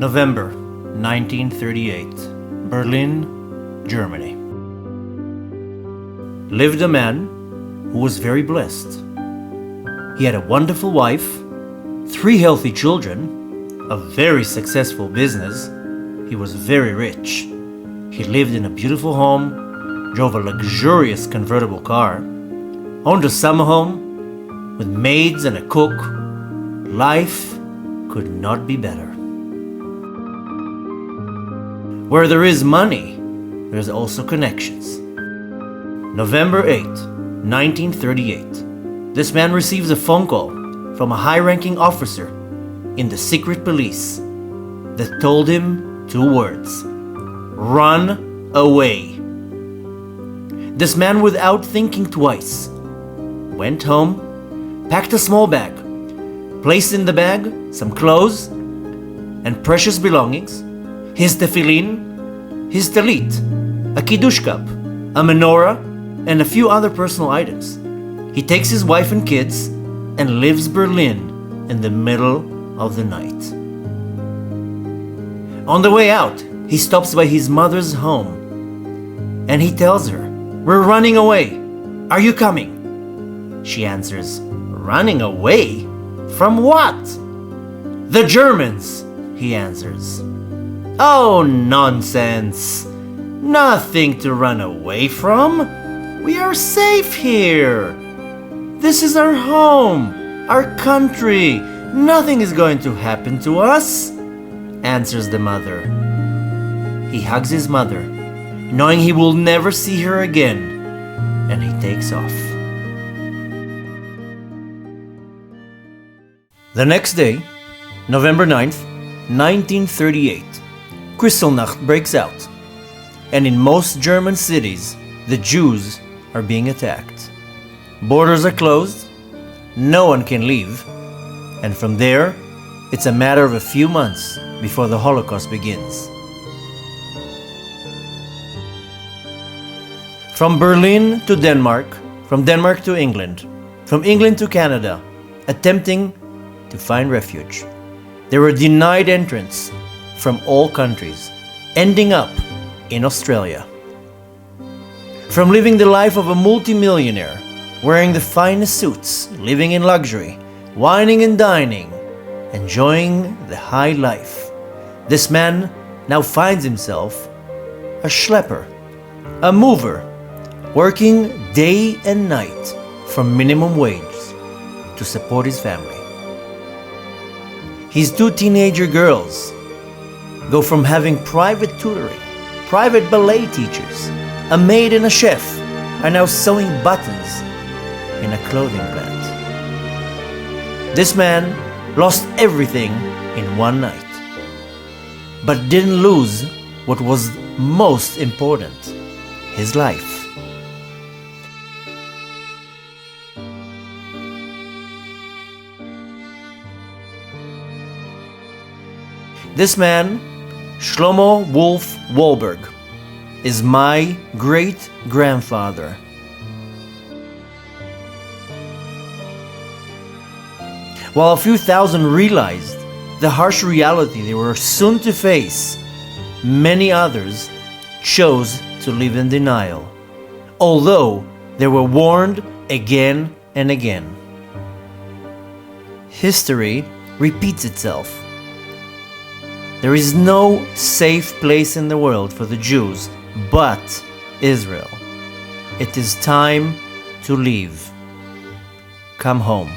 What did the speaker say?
November 1938, Berlin, Germany. Lived a man who was very blessed. He had a wonderful wife, 3 healthy children, a very successful business. He was very rich. He lived in a beautiful home, drove a luxurious convertible car, owned a summer home with maids and a cook. Life could not be better. Where there is money, there's also connections. November 8, 1938. This man receives a phone call from a high-ranking officer in the secret police that told him 2 words: run away. This man, without thinking twice, went home, packed a small bag, placed in the bag some clothes and precious belongings, his tefillin, his talit, a kiddush cup, a menorah, and a few other personal items. He takes his wife and kids and leaves Berlin in the middle of the night. On the way out, he stops by his mother's home and he tells her, "We're running away. Are you coming?" She answers, "Running away? From what?" "The Germans," he answers. "Oh, nonsense. Nothing to run away from. We are safe here. This is our home, our country. Nothing is going to happen to us," answers the mother. He hugs his mother, knowing he will never see her again, and he takes off. The next day, November 9th, 1938, Kristallnacht breaks out, and in most German cities, the Jews are being attacked. Borders are closed, no one can leave, and from there, it's a matter of a few months before the Holocaust begins. From Berlin to Denmark, from Denmark to England, from England to Canada, attempting to find refuge. They were denied entrance from all countries, ending up in Australia. From living the life of a multimillionaire, wearing the finest suits, living in luxury, wining and dining, enjoying the high life, this man now finds himself a schlepper, a mover, working day and night for minimum wage to support his family. His 2 teenager girls go from having private tutoring, private ballet teachers, a maid and a chef, are now sewing buttons in a clothing plant. This man lost everything in one night, but didn't lose what was most important: his life. This man, Shlomo Wolf Wahlberg, is my great-grandfather. While a few thousand realized the harsh reality they were soon to face, many others chose to live in denial, although they were warned again and again. History repeats itself. There is no safe place in the world for the Jews but Israel. It is time to leave. Come home.